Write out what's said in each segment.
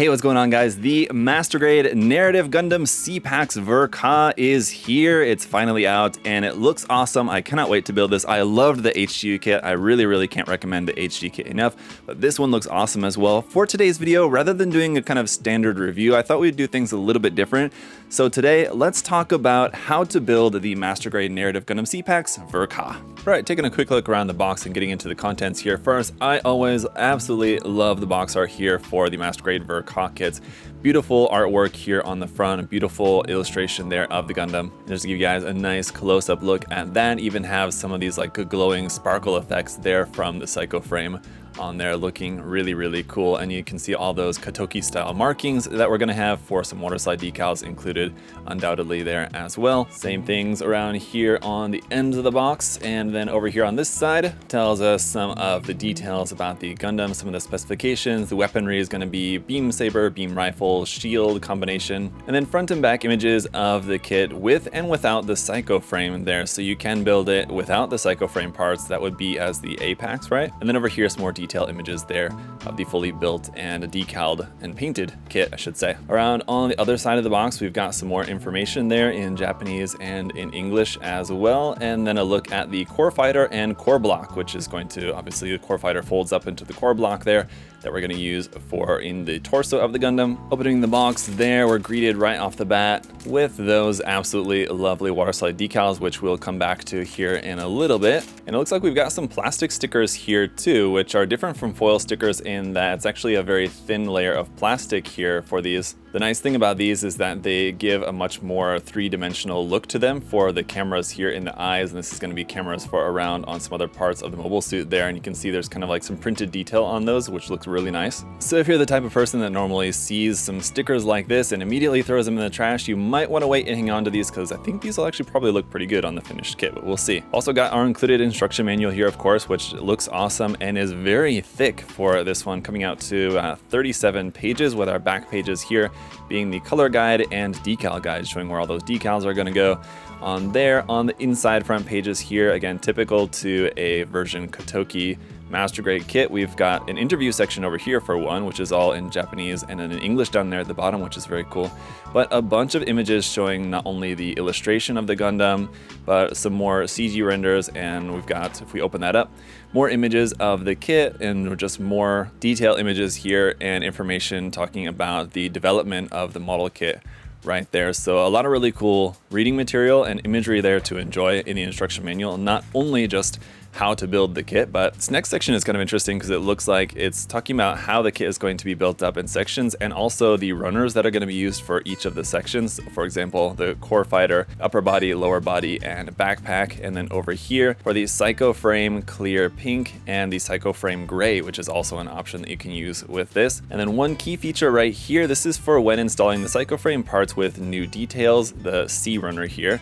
Hey, what's going on, guys? The Master Grade Narrative Gundam C-Packs Ver.Ka is here. It's finally out, and it looks awesome. I cannot wait to build this. I loved the HGU kit. I really can't recommend the HG kit enough, but this one looks awesome as well. For today's video, rather than doing a kind of standard review, I thought we'd do things a little bit different. So today, let's talk about how to build the Master Grade Narrative Gundam C-Packs Ver.Ka. All right, taking a quick look around the box and getting into the contents here. First, I always absolutely love the box art here for the Master Grade Ver.Ka kits. Beautiful artwork here on the front, a beautiful illustration there of the Gundam. Just to give you guys a nice close-up look at that, even have some of these like glowing sparkle effects there from the Psychoframe on there, looking really cool. And you can see all those Katoki style markings that we're gonna have for some waterslide decals included undoubtedly there as well. Same things around here on the ends of the box, and then over here on this side tells us some of the details about the Gundam, some of the specifications. The weaponry is going to be beam saber, beam rifle, shield combination, and then front and back images of the kit with and without the Psychoframe there. So you can build it without the Psychoframe parts. That would be as the Apex, right? And then over here some more detail images there of the fully built and decaled and painted kit, I should say. Around on the other side of the box, we've got some more information there in Japanese and in English as well, and then a look at the core fighter and core block, which is going to, obviously the core fighter folds up into the core block there that we're going to use for in the torso of the Gundam. Opening the box there, we're greeted right off the bat with those absolutely lovely waterslide decals, which we'll come back to here in a little bit. And it looks like we've got some plastic stickers here too, which are different from foil stickers in that it's actually a very thin layer of plastic here for these. The nice thing about these is that they give a much more three-dimensional look to them for the cameras here in the eyes, and this is going to be cameras for around on some other parts of the mobile suit there, and you can see there's kind of like some printed detail on those, which looks really nice. So if you're the type of person that normally sees some stickers like this and immediately throws them in the trash, you might want to wait and hang on to these, because I think these will actually probably look pretty good on the finished kit, but we'll see. Also got our included instruction manual here, of course, which looks awesome and is very thick for this one, coming out to 37 pages, with our back pages here being the color guide and decal guide, showing where all those decals are going to go on there. On the inside front pages here, again, typical to a version Katoki Master Grade kit, we've got an interview section over here for one, which is all in Japanese, and then in English down there at the bottom, which is very cool. But a bunch of images showing not only the illustration of the Gundam, but some more CG renders, and we've got, if we open that up, more images of the kit and just more detail images here and information talking about the development of the model kit right there. So a lot of really cool reading material and imagery there to enjoy in the instruction manual, not only just how to build the kit, but this next section is kind of interesting because it looks like it's talking about how the kit is going to be built up in sections, and also the runners that are going to be used for each of the sections. For example, the core fighter, upper body, lower body, and backpack. And then over here for the Psychoframe clear pink and the Psychoframe gray, which is also an option that you can use with this. And then one key feature right here, this is for when installing the Psychoframe parts with new details, the C runner here,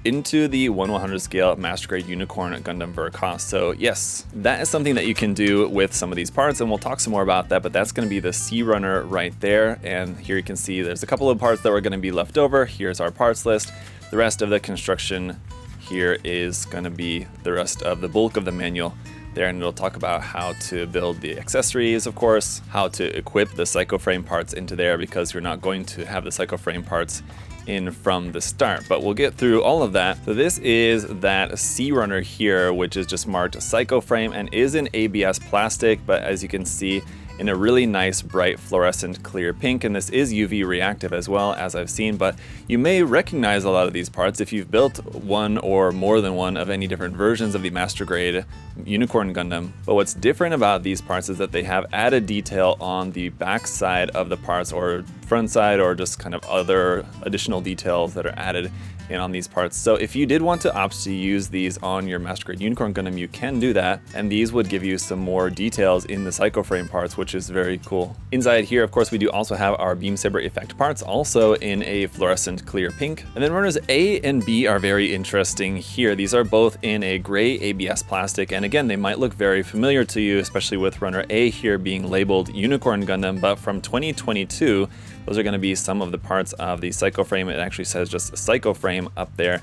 into the 1/100 scale Master Grade Unicorn Gundam Ver.Ka. So yes, that is something that you can do with some of these parts, and we'll talk some more about that, but that's going to be the C runner right there. And here you can see there's a couple of parts that were going to be left over. Here's our parts list. The rest of the construction here is going to be the rest of the bulk of the manual there, and it'll talk about how to build the accessories, of course, how to equip the Psychoframe parts into there, because you're not going to have the Psychoframe parts in from the start, but we'll get through all of that. So this is that C runner here, which is just marked Psychoframe and is in ABS plastic, but as you can see, in a really nice bright fluorescent clear pink, and this is UV reactive as well, as I've seen, but you may recognize a lot of these parts if you've built one or more than one of any different versions of the Master Grade Unicorn Gundam. But what's different about these parts is that they have added detail on the back side of the parts, or front side, or just kind of other additional details that are added in on these parts. So if you did want to opt to use these on your Master Grade Unicorn Gundam, you can do that, and these would give you some more details in the Psychoframe parts, which is very cool. Inside here, of course, we do also have our beam saber effect parts, also in a fluorescent clear pink. And then runners A and B are very interesting here. These are both in a gray ABS plastic, and again, they might look very familiar to you, especially with runner A here being labeled Unicorn Gundam, but from 2022, those are going to be some of the parts of the Psychoframe. It actually says just Psychoframe up there.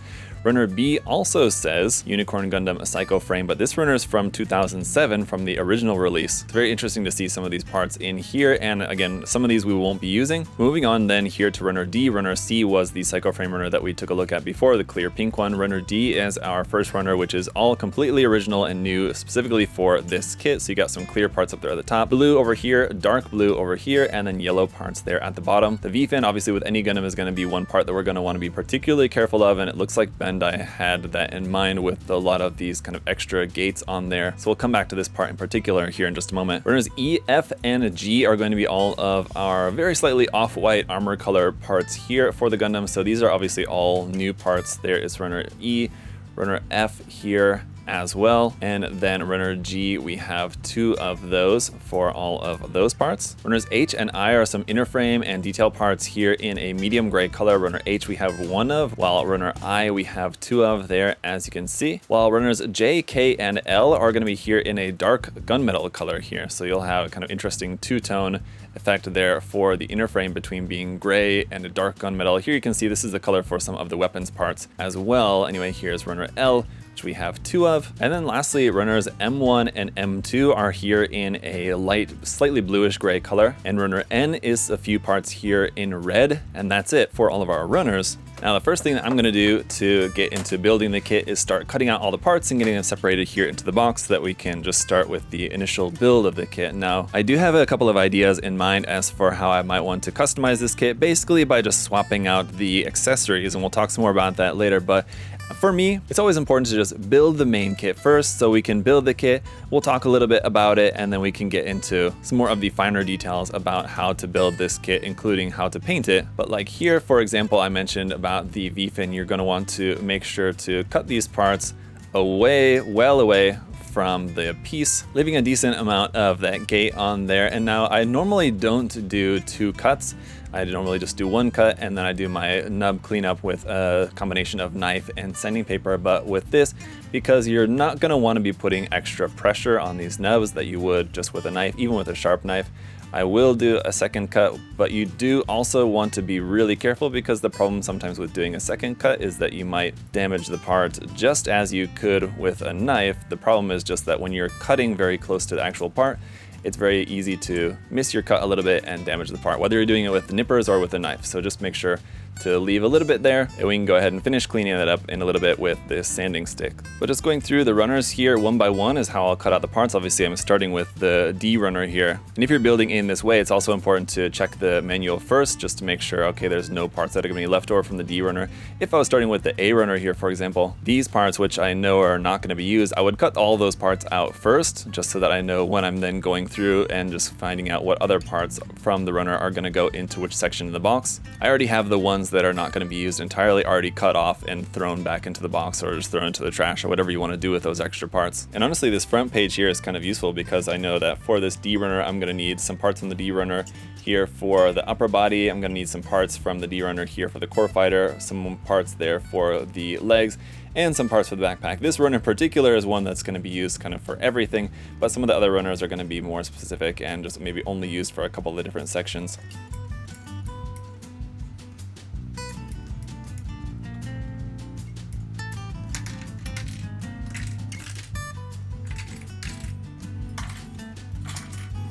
Runner B also says Unicorn Gundam Psychoframe, but this runner is from 2007 from the original release. It's very interesting to see some of these parts in here, and again, some of these we won't be using. Moving on then here to Runner D. Runner C was the Psychoframe runner that we took a look at before, the clear pink one. Runner D is our first runner, which is all completely original and new specifically for this kit. So you got some clear parts up there at the top, blue over here, dark blue over here, and then yellow parts there at the bottom. The V-fin, obviously with any Gundam, is going to be one part that we're going to want to be particularly careful of, and it looks like Bandai had that in mind with a lot of these kind of extra gates on there. So we'll come back to this part in particular here in just a moment. Runners E, F, and G are going to be all of our very slightly off-white armor color parts here for the Gundam. So these are obviously all new parts. There is Runner E, Runner F here as well, and then Runner G, we have 2 of those for all of those parts. Runners H and I are some inner frame and detail parts here in a medium gray color. Runner H we have 1 of, while Runner I we have 2 of there, as you can see. While runners J, K, and L are going to be here in a dark gunmetal color here. So you'll have a kind of interesting two-tone effect there for the inner frame between being gray and a dark gunmetal. Here you can see this is the color for some of the weapons parts as well. Anyway, here's Runner L, which we have 2 of. And then lastly, runners M1 and M2 are here in a light, slightly bluish gray color. And runner N is a few parts here in red. And that's it for all of our runners. Now, the first thing that I'm going to do to get into building the kit is start cutting out all the parts and getting them separated here into the box so that we can just start with the initial build of the kit. Now, I do have a couple of ideas in mind as for how I might want to customize this kit, basically by just swapping out the accessories, and we'll talk some more about that later. But for me, it's always important to just build the main kit first so we can build the kit. We'll talk a little bit about it, and then we can get into some more of the finer details about how to build this kit, including how to paint it. But like here, for example, I mentioned about the V-fin, you're going to want to make sure to cut these parts away, well away from the piece, leaving a decent amount of that gate on there. And now I normally don't do 2 cuts. I normally just do 1 cut, and then I do my nub cleanup with a combination of knife and sanding paper. But with this, because you're not going to want to be putting extra pressure on these nubs that you would just with a knife, even with a sharp knife, I will do a second cut. But you do also want to be really careful, because the problem sometimes with doing a second cut is that you might damage the part just as you could with a knife. The problem is just that when you're cutting very close to the actual part, it's very easy to miss your cut a little bit and damage the part, whether you're doing it with nippers or with a knife. So just make sure to leave a little bit there, and we can go ahead and finish cleaning that up in a little bit with this sanding stick. But just going through the runners here one by one is how I'll cut out the parts. Obviously, I'm starting with the D runner here. And if you're building in this way, it's also important to check the manual first just to make sure, okay, there's no parts that are going to be left over from the D runner. If I was starting with the A runner here, for example, these parts, which I know are not going to be used, I would cut all those parts out first, just so that I know when I'm then going through and just finding out what other parts from the runner are going to go into which section of the box. I already have the ones that are not going to be used entirely already cut off and thrown back into the box, or just thrown into the trash, or whatever you want to do with those extra parts. And honestly, this front page here is kind of useful, because I know that for this D runner, I'm going to need some parts from the D runner here for the upper body. I'm going to need some parts from the D runner here for the core fighter, some parts there for the legs, and some parts for the backpack. This runner in particular is one that's going to be used kind of for everything, but some of the other runners are going to be more specific and just maybe only used for a couple of the different sections.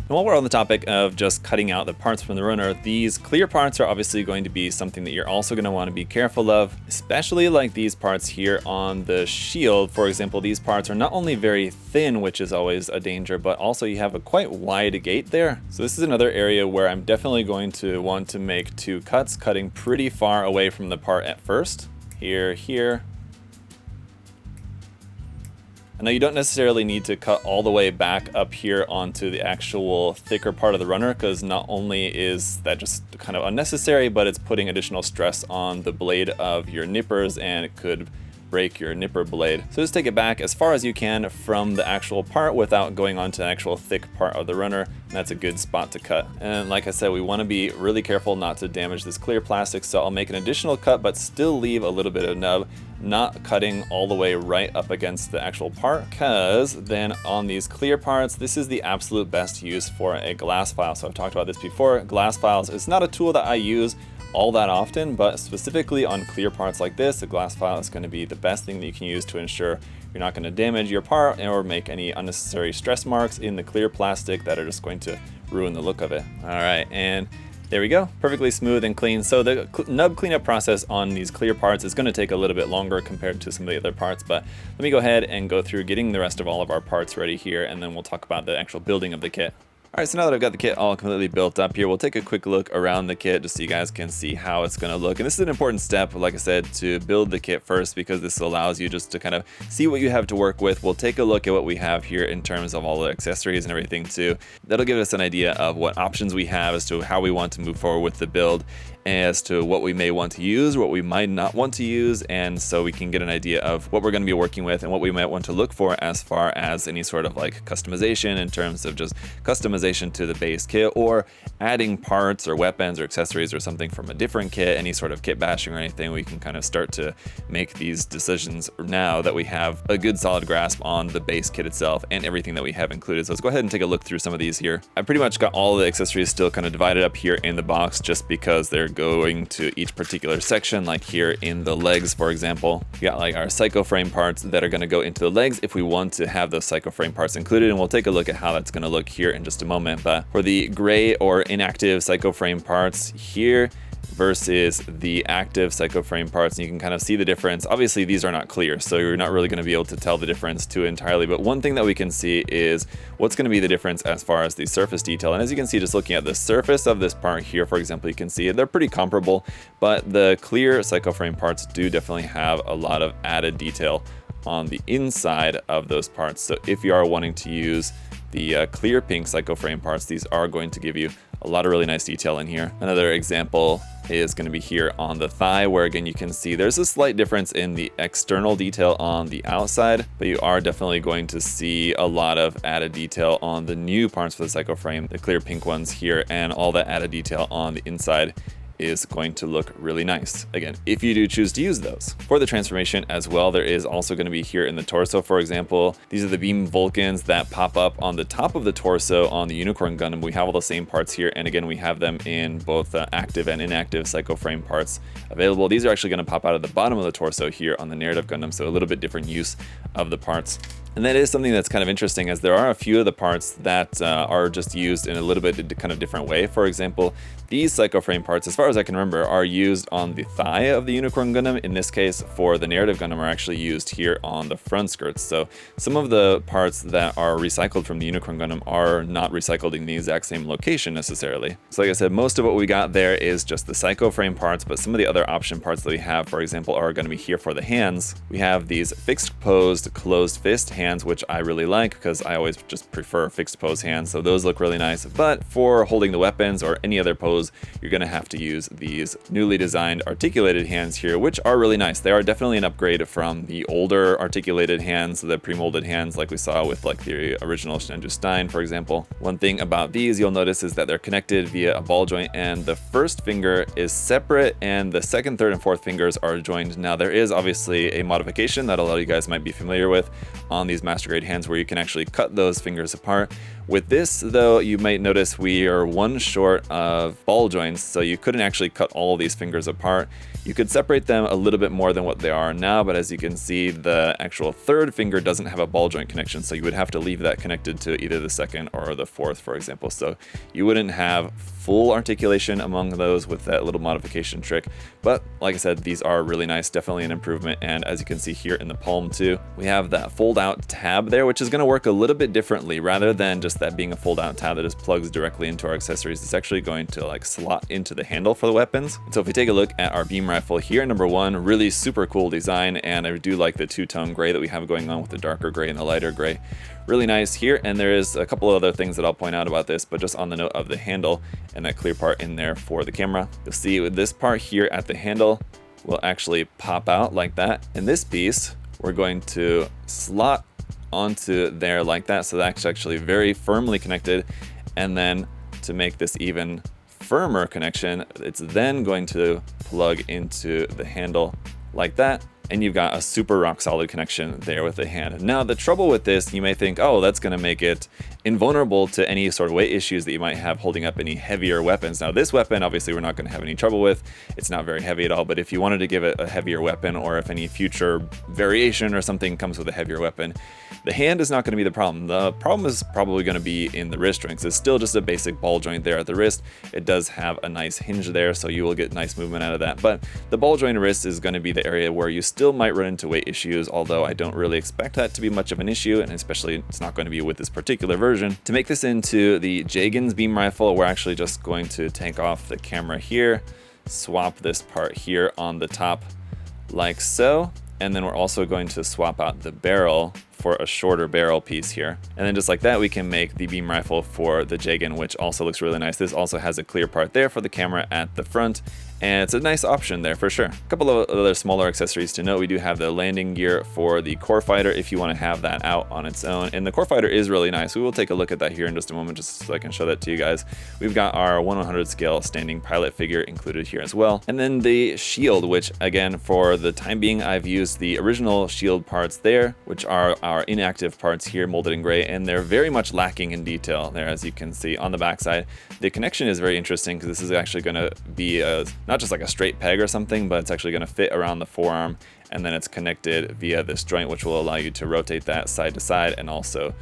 And while we're on the topic of just cutting out the parts from the runner, these clear parts are obviously going to be something that you're also going to want to be careful of, especially like these parts here on the shield. For example, these parts are not only very thin, which is always a danger, but also you have a quite wide gate there. So this is another area where I'm definitely going to want to make 2 cuts, cutting pretty far away from the part at first. Here. And now you don't necessarily need to cut all the way back up here onto the actual thicker part of the runner, because not only is that just kind of unnecessary, but it's putting additional stress on the blade of your nippers, and it could break your nipper blade. So just take it back as far as you can from the actual part without going onto an actual thick part of the runner, and that's a good spot to cut. And like I said, we want to be really careful not to damage this clear plastic, so I'll make an additional cut but still leave a little bit of nub, not cutting all the way right up against the actual part, because then on these clear parts, this is the absolute best use for a glass file. So I've talked about this before. Glass files is not a tool that I use all that often, but specifically on clear parts like this, a glass file is going to be the best thing that you can use to ensure you're not going to damage your part or make any unnecessary stress marks in the clear plastic that are just going to ruin the look of it. All right, and there we go, perfectly smooth and clean. So the nub cleanup process on these clear parts is going to take a little bit longer compared to some of the other parts, but let me go ahead and go through getting the rest of all of our parts ready here, and then we'll talk about the actual building of the kit. All right, so now that I've got the kit all completely built up here, we'll take a quick look around the kit just so you guys can see how it's going to look. And this is an important step, like I said, to build the kit first, because this allows you just to kind of see what you have to work with. We'll take a look at what we have here in terms of all the accessories and everything too. That'll give us an idea of what options we have as to how we want to move forward with the build, as to what we may want to use, what we might not want to use, and so we can get an idea of what we're going to be working with and what we might want to look for as far as any sort of like customization in terms of just customization to the base kit, or adding parts or weapons or accessories or something from a different kit, any sort of kit bashing or anything. We can kind of start to make these decisions now that we have a good solid grasp on the base kit itself and everything that we have included. So let's go ahead and take a look through some of these here. I pretty much got all the accessories still kind of divided up here in the box just because they're going to each particular section. Like here in the legs, for example, we got like our Psychoframe parts that are going to go into the legs if we want to have those Psychoframe parts included, and we'll take a look at how that's going to look here in just a moment. But for the gray or inactive Psychoframe parts here versus the active Psychoframe parts, and you can kind of see the difference. Obviously these are not clear, so you're not really going to be able to tell the difference too entirely, but one thing that we can see is what's going to be the difference as far as the surface detail. And as you can see, just looking at the surface of this part here, for example, you can see they're pretty comparable, but the clear Psychoframe parts do definitely have a lot of added detail on the inside of those parts. So if you are wanting to use the clear pink Psychoframe parts, these are going to give you a lot of really nice detail in here. Another example is going to be here on the thigh, where again you can see there's a slight difference in the external detail on the outside, but you are definitely going to see a lot of added detail on the new parts for the Psychoframe, the clear pink ones here, and all that added detail on the inside is going to look really nice, again, if you do choose to use those. For the transformation as well, there is also going to be here in the torso, for example, these are the beam Vulcans that pop up on the top of the torso on the Unicorn Gundam. We have all the same parts here, and again, we have them in both active and inactive Psychoframe parts available. These are actually going to pop out of the bottom of the torso here on the narrative Gundam, so a little bit different use of the parts. And that is something that's kind of interesting, as there are a few of the parts that are just used in a little bit kind of different way. For example, these Psychoframe parts, as far as I can remember, are used on the thigh of the Unicorn Gundam. In this case, for the narrative Gundam, are actually used here on the front skirts. So some of the parts that are recycled from the Unicorn Gundam are not recycled in the exact same location necessarily. So like I said, most of what we got there is just the Psychoframe parts, but some of the other option parts that we have, for example, are going to be here for the hands. We have these fixed posed closed fist hands, which I really like because I always just prefer fixed pose hands, so those look really nice. But for holding the weapons or any other pose, you're going to have to use these newly designed articulated hands here, which are really nice. They are definitely an upgrade from the older articulated hands, the pre-molded hands like we saw with like the original Shinju Stein, for example. One thing about these you'll notice is that they're connected via a ball joint, and the first finger is separate and the second, third, and fourth fingers are joined. Now there is obviously a modification that a lot of you guys might be familiar with on these Master Grade hands, where you can actually cut those fingers apart. With this though, you might notice we are one short of ball joints, so you couldn't actually cut all these fingers apart. You could separate them a little bit more than what they are now, but as you can see, the actual third finger doesn't have a ball joint connection, so you would have to leave that connected to either the second or the fourth, for example. So you wouldn't have full articulation among those with that little modification trick. But like I said, these are really nice, definitely an improvement. And as you can see here in the palm too, we have that fold out tab there, which is going to work a little bit differently. Rather than just that being a fold out tab that just plugs directly into our accessories, it's actually going to like slot into the handle for the weapons. And so if we take a look at our beam rifle here, number one, really super cool design, and I do like the two-tone gray that we have going on with the darker gray and the lighter gray. Really nice here. And there is a couple of other things that I'll point out about this, but just on the note of the handle and that clear part in there for the camera, you'll see with this part here at the handle will actually pop out like that, and this piece we're going to slot onto there like that, so that's actually very firmly connected. And then to make this even firmer connection, it's then going to plug into the handle like that, and you've got a super rock solid connection there with the hand. Now the trouble with this, you may think, oh, that's going to make it invulnerable to any sort of weight issues that you might have holding up any heavier weapons. Now this weapon, obviously we're not going to have any trouble with. It's not very heavy at all, but if you wanted to give it a heavier weapon, or if any future variation or something comes with a heavier weapon, the hand is not going to be the problem. The problem is probably going to be in the wrist joints. It's still just a basic ball joint there at the wrist. It does have a nice hinge there, so you will get nice movement out of that. But the ball joint wrist is going to be the area where you still might run into weight issues, although I don't really expect that to be much of an issue, and especially it's not going to be with this particular version. To make this into the Jagen's beam rifle, we're actually just going to take off the camera here, swap this part here on the top like so, and then we're also going to swap out the barrel for a shorter barrel piece here. And then just like that, we can make the beam rifle for the Jagen, which also looks really nice. This also has a clear part there for the camera at the front, and it's a nice option there for sure. A couple of other smaller accessories to note. We do have the landing gear for the core fighter if you want to have that out on its own, and the core fighter is really nice. We will take a look at that here in just a moment, just so I can show that to you guys. We've got our 1/100 scale standing pilot figure included here as well, and then the shield, which again, for the time being, I've used the original shield parts there, which are our inactive parts here molded in gray, and they're very much lacking in detail there, as you can see on the backside. The connection is very interesting because this is actually going to be not just like a straight peg or something, but it's actually going to fit around the forearm, and then it's connected via this joint, which will allow you to rotate that side to side and also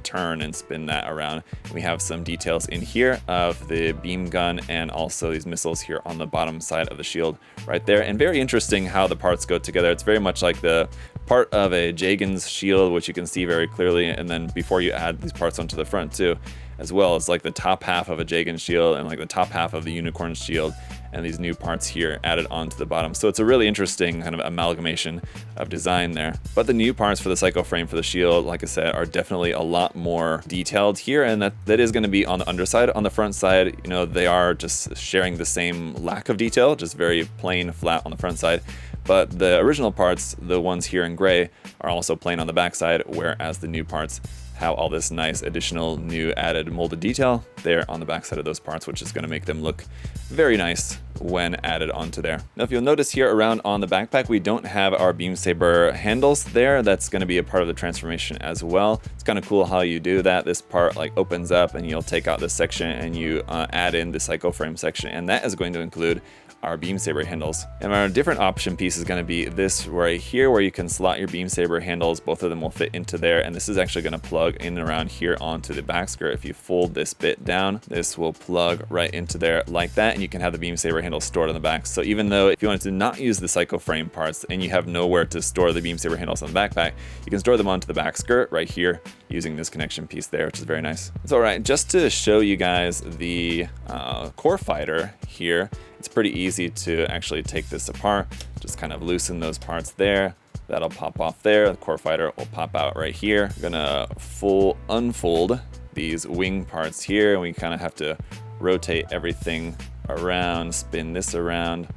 turn and spin that around. We have some details in here of the beam gun and also these missiles here on the bottom side of the shield right there, and very interesting how the parts go together. It's very much like the part of a Jagen's shield, which you can see very clearly, and then before you add these parts onto the front too, as well as like the top half of a Jagen shield and like the top half of the unicorn shield, and these new parts here added onto the bottom. So it's a really interesting kind of amalgamation of design there. But the new parts for the Psychoframe for the shield, like I said, are definitely a lot more detailed here, and that is going to be on the underside. On the front side, you know, they are just sharing the same lack of detail, just very plain flat on the front side. But the original parts, the ones here in gray, are also plain on the backside, whereas the new parts have all this nice additional new added molded detail there on the backside of those parts, which is going to make them look very nice when added onto there. Now, if you'll notice here around on the backpack, we don't have our beam saber handles there. That's going to be a part of the transformation as well. It's kind of cool how you do that. This part like opens up and you'll take out this section and you add in the Psychoframe section, and that is going to include our beam saber handles. And our different option piece is going to be this right here, where you can slot your beam saber handles. Both of them will fit into there, and this is actually going to plug in and around here onto the back skirt. If you fold this bit down, this will plug right into there like that, and you can have the beam saber handles stored on the back. So even though if you wanted to not use the Psychoframe parts and you have nowhere to store the beam saber handles on the backpack, you can store them onto the back skirt right here using this connection piece there, which is very nice. So all right, just to show you guys the core fighter here, it's pretty easy to actually take this apart. Just kind of loosen those parts there. That'll pop off there. The core fighter will pop out right here. I'm gonna unfold these wing parts here, and we kind of have to rotate everything around, spin this around,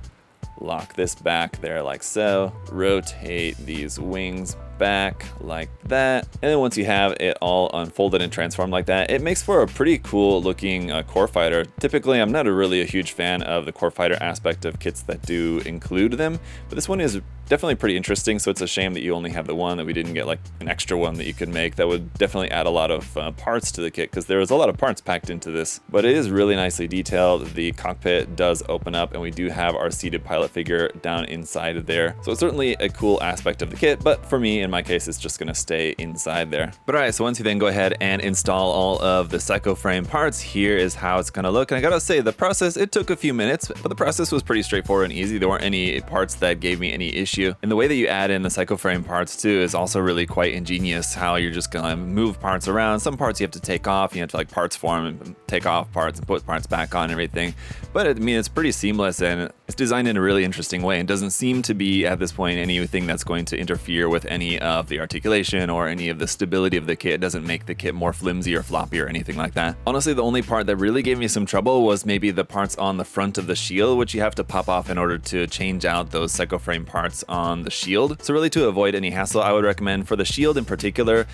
lock this back there like so, rotate these wings back like that, and then once you have it all unfolded and transformed like that, it makes for a pretty cool looking core fighter. Typically, I'm not really a huge fan of the core fighter aspect of kits that do include them, but this one is definitely pretty interesting. So it's a shame that you only have the one, that we didn't get like an extra one that you could make. That would definitely add a lot of parts to the kit, because there was a lot of parts packed into this, but it is really nicely detailed. The cockpit does open up, and we do have our seated pilot figure down inside of there. So it's certainly a cool aspect of the kit, but for me, in my case, it's just gonna stay inside there. But all right, so once you then go ahead and install all of the Psychoframe parts, here is how it's gonna look. And I gotta say, the process, it took a few minutes, but the process was pretty straightforward and easy. There weren't any parts that gave me any issue. And the way that you add in the Psychoframe parts too is also really quite ingenious, how you're just gonna move parts around. Some parts you have to take off, you have to like parts form and take off parts and put parts back on and everything. But I mean, it's pretty seamless, and it's designed in a really interesting way, and doesn't seem to be at this point anything that's going to interfere with any any of the articulation or any of the stability of the kit. It doesn't make the kit more flimsy or floppy or anything like that. Honestly, the only part that really gave me some trouble was maybe the parts on the front of the shield, which you have to pop off in order to change out those Psychoframe parts on the shield. So really, to avoid any hassle, I would recommend for the shield in particular,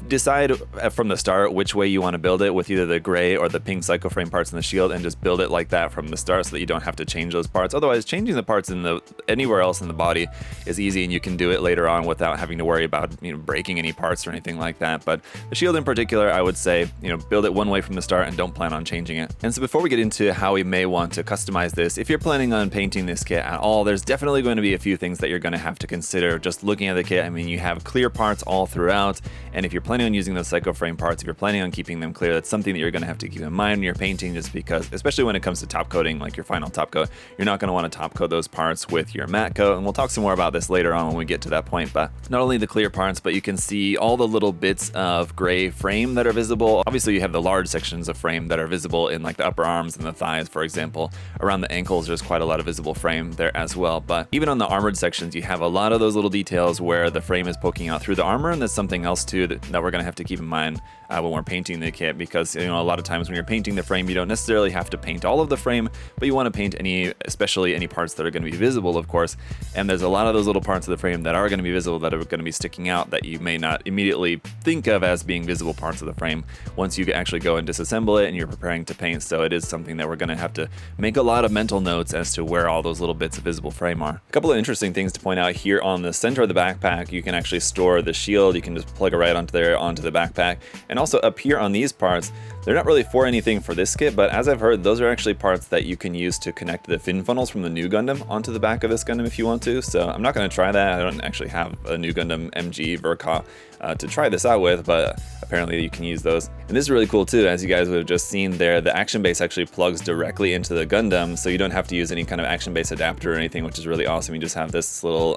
decide from the start which way you want to build it, with either the gray or the pink Psychoframe parts in the shield, and just build it like that from the start so that you don't have to change those parts. Otherwise, changing the parts in anywhere else in the body is easy, and you can do it later on without having to worry about breaking any parts or anything like that. But the shield in particular, I would say build it one way from the start and don't plan on changing it. And so before we get into how we may want to customize this, if you're planning on painting this kit at all, there's definitely going to be a few things that you're going to have to consider just looking at the kit. I mean, you have clear parts all throughout, and if you're planning on using those Psychoframe parts, if you're planning on keeping them clear, that's something that you're going to have to keep in mind when you're painting, just because, especially when it comes to top coating, like your final top coat, you're not going to want to top coat those parts with your matte coat. And we'll talk some more about this later on when we get to that point. But not only the clear parts, but you can see all the little bits of gray frame that are visible. Obviously, you have the large sections of frame that are visible in like the upper arms and the thighs, for example. Around the ankles, there's quite a lot of visible frame there as well. But even on the armored sections, you have a lot of those little details where the frame is poking out through the armor, and that's something else too that we're going to have to keep in mind when we're painting the kit, because a lot of times when you're painting the frame, you don't necessarily have to paint all of the frame, but you want to paint especially any parts that are going to be visible, of course. And there's a lot of those little parts of the frame that are going to be visible, that are going to be sticking out, that you may not immediately think of as being visible parts of the frame once you actually go and disassemble it and you're preparing to paint. So it is something that we're going to have to make a lot of mental notes as to where all those little bits of visible frame are. A couple of interesting things to point out here: on the center of the backpack, you can actually store the shield. You can just plug it right onto the backpack. And also up here on these parts, they're not really for anything for this kit, but as I've heard, those are actually parts that you can use to connect the fin funnels from the new Gundam onto the back of this Gundam if you want to. So I'm not going to try that. I don't actually have a new Gundam MG Ver.Ka to try this out with, but apparently you can use those. And this is really cool too. As you guys would have just seen there, the action base actually plugs directly into the Gundam, so you don't have to use any kind of action base adapter or anything, which is really awesome. You just have this little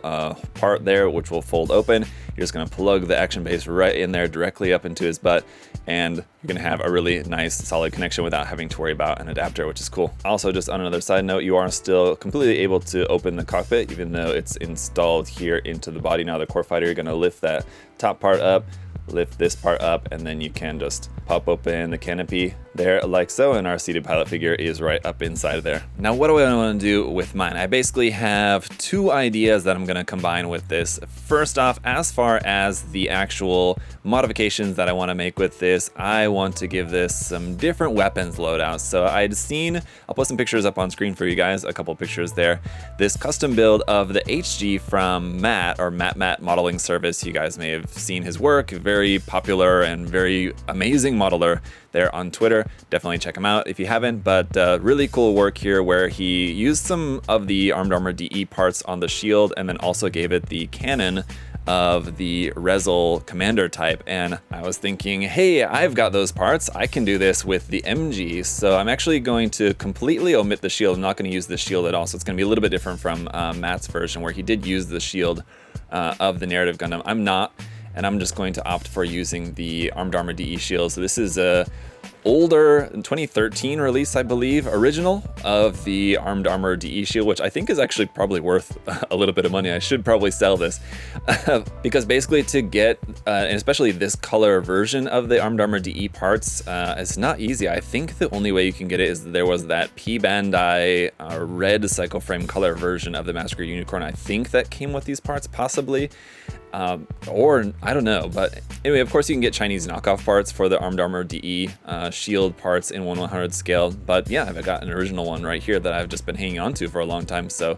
part there which will fold open. You're just going to plug the action base right in there directly up into his butt, and you're going to have a really nice solid connection without having to worry about an adapter, which is cool. Also, just on another side note, you are still completely able to open the cockpit even though it's installed here into the body. Now the core fighter, you're going to lift that top part up, lift this part up, and then you can just pop open the canopy there like so, and our seated pilot figure is right up inside of there. Now what do I want to do with mine? I basically have two ideas that I'm going to combine with this. First off, as far as the actual modifications that I want to make with this, I want to give this some different weapons loadouts. So I'll put some pictures up on screen for you guys, a couple pictures there. This custom build of the HG from Matt, or Matt Modeling Service. You guys may have seen his work, very popular and very amazing modeler there on Twitter. Definitely check him out if you haven't. But really cool work here where he used some of the Armed Armor DE parts on the shield and then also gave it the cannon of the Rezel commander type. And I was thinking, hey, I've got those parts, I can do this with the MG. So I'm actually going to completely omit the shield. I'm not going to use the shield at all. So it's going to be a little bit different from Matt's version, where he did use the shield of the narrative Gundam. I'm not, and I'm just going to opt for using the Armed Armor DE shield. So this is a older 2013 release, I believe, original of the Armed Armor DE shield, which I think is actually probably worth a little bit of money. I should probably sell this because basically to get, and especially this color version of the Armed Armor DE parts, it's not easy. I think the only way you can get it is there was that P Bandai red Psychoframe color version of the Masquerade Unicorn. I think that came with these parts, possibly. Or I don't know, but anyway, of course you can get Chinese knockoff parts for the Armed Armor DE shield parts in 1/100 scale, but yeah, I've got an original one right here that I've just been hanging on to for a long time, so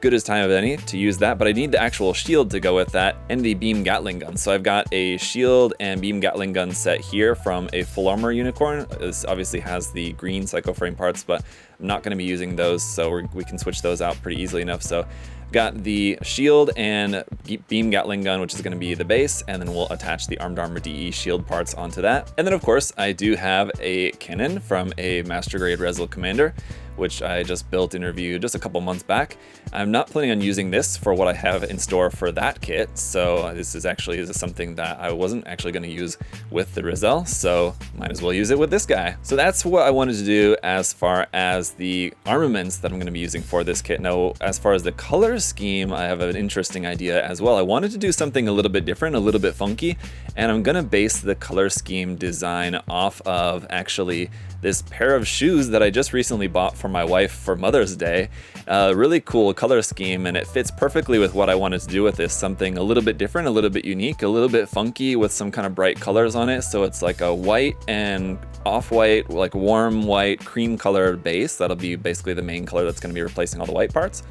good as time of any to use that. But I need the actual shield to go with that, and the beam Gatling gun. So I've got a shield and beam Gatling gun set here from a full armor unicorn. This obviously has the green Psychoframe parts, but I'm not going to be using those, so we can switch those out pretty easily enough. So got the shield and beam Gatling gun, which is going to be the base, and then we'll attach the Armed Armor DE shield parts onto that. And then of course I do have a cannon from a Master Grade Rezel Commander, which I just built and reviewed just a couple months back. I'm not planning on using this for what I have in store for that kit, so this is something that I wasn't actually going to use with the Rezel, so might as well use it with this guy. So that's what I wanted to do as far as the armaments that I'm going to be using for this kit. Now, as far as the colors color scheme, I have an interesting idea as well. I wanted to do something a little bit different, a little bit funky, and I'm gonna base the color scheme design off of actually this pair of shoes that I just recently bought for my wife for Mother's Day. Really cool color scheme, and it fits perfectly with what I wanted to do with this. Something a little bit different, a little bit unique, a little bit funky with some kind of bright colors on it. So it's like a white and off-white, like warm white, cream colored base. That'll be basically the main color that's gonna be replacing all the white parts.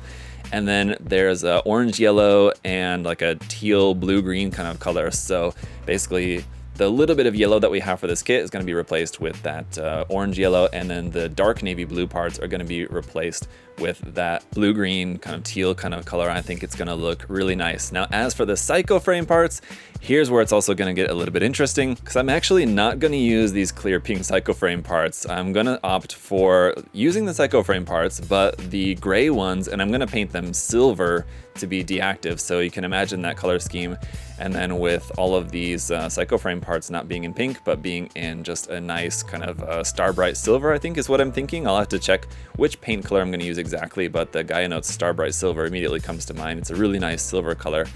And then there's a orange yellow and like a teal blue green kind of color. So basically the little bit of yellow that we have for this kit is going to be replaced with that orange yellow, and then the dark navy blue parts are going to be replaced with that blue green kind of teal kind of color. I think it's going to look really nice. Now, as for the Psychoframe parts, here's where it's also going to get a little bit interesting, because I'm actually not going to use these clear pink Psychoframe parts. I'm going to opt for using the Psychoframe parts, but the gray ones, and I'm going to paint them silver to be deactive. So you can imagine that color scheme. And then with all of these Psychoframe parts not being in pink, but being in just a nice kind of star bright silver, I think is what I'm thinking. I'll have to check which paint color I'm going to use exactly, but the Gaia Notes star bright silver immediately comes to mind. It's a really nice silver color,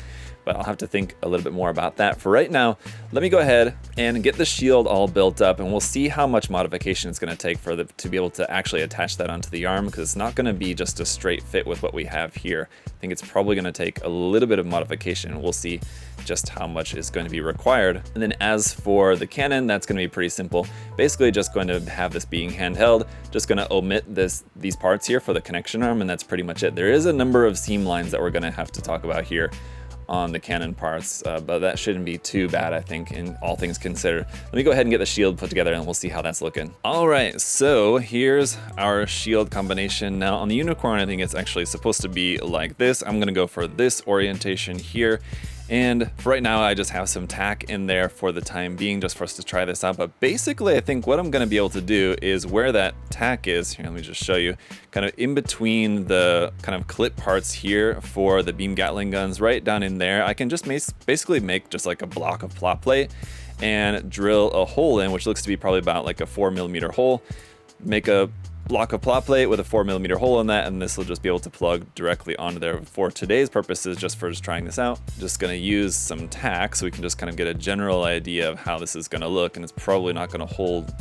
but I'll have to think a little bit more about that. For right now, let me go ahead and get the shield all built up, and we'll see how much modification it's going to take to be able to actually attach that onto the arm, because it's not going to be just a straight fit with what we have here. I think it's probably going to take a little bit of modification. We'll see just how much is going to be required. And then as for the cannon, that's going to be pretty simple. Basically just going to have this being handheld, just going to omit these parts here for the connection arm, and that's pretty much it. There is a number of seam lines that we're going to have to talk about here on the cannon parts, but that shouldn't be too bad, I think, in all things considered. Let me go ahead and get the shield put together and we'll see how that's looking. All right, so here's our shield combination. Now on the unicorn, I think it's actually supposed to be like this. I'm gonna go for this orientation here. And for right now, I just have some tack in there for the time being, just for us to try this out. But basically, I think what I'm going to be able to do is where that tack is, here, let me just show you, kind of in between the kind of clip parts here for the beam Gatling guns, right down in there, I can just basically make just like a block of plot plate and drill a hole in, which looks to be probably about like a 4mm hole, make a block of plot plate with a 4mm hole in that, and this will just be able to plug directly onto there. For today's purposes, just trying this out, just going to use some tack so we can just kind of get a general idea of how this is going to look, and it's probably not going to hold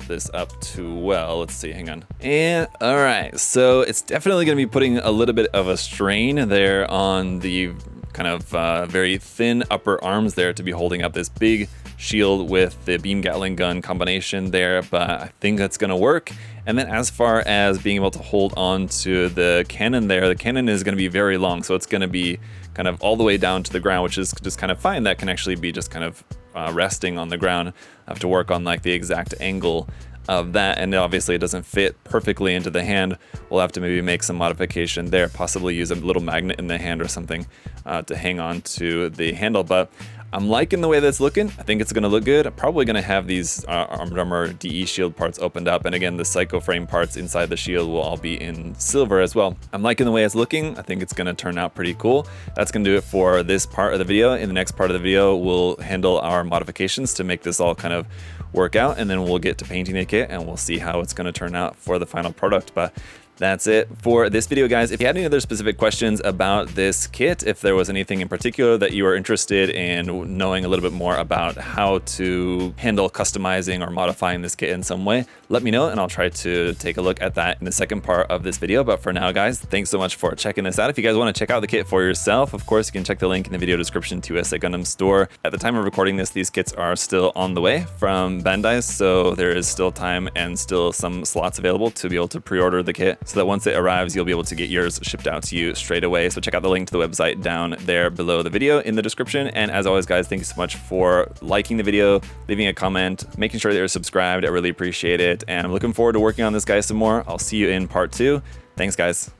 this up too well. Let's see, hang on. And all right, so it's definitely going to be putting a little bit of a strain there on the kind of very thin upper arms there to be holding up this big shield with the beam Gatling gun combination there, but I think that's going to work. And then as far as being able to hold on to the cannon there, the cannon is going to be very long, so it's going to be kind of all the way down to the ground, which is just kind of fine. That can actually be just kind of resting on the ground. I have to work on like the exact angle of that, and obviously it doesn't fit perfectly into the hand. We'll have to maybe make some modification there, possibly use a little magnet in the hand or something to hang on to the handle. But I'm liking the way that's looking. I think it's going to look good. I'm probably going to have these Armored Armor DE shield parts opened up, and again, the Psychoframe parts inside the shield will all be in silver as well. I'm liking the way it's looking. I think it's going to turn out pretty cool. That's going to do it for this part of the video. In the next part of the video, we'll handle our modifications to make this all kind of work out, and then we'll get to painting the kit and we'll see how it's going to turn out for the final product. But that's it for this video, guys. If you had any other specific questions about this kit, if there was anything in particular that you were interested in knowing a little bit more about how to handle customizing or modifying this kit in some way, let me know and I'll try to take a look at that in the second part of this video. But for now, guys, thanks so much for checking this out. If you guys want to check out the kit for yourself, of course, you can check the link in the video description to USA Gundam store. At the time of recording this, these kits are still on the way from Bandai, so there is still time and still some slots available to be able to pre-order the kit, so that once it arrives, you'll be able to get yours shipped out to you straight away. So check out the link to the website down there below the video in the description. And as always, guys, thank you so much for liking the video, leaving a comment, making sure that you're subscribed. I really appreciate it. And I'm looking forward to working on this guy some more. I'll see you in part 2. Thanks, guys.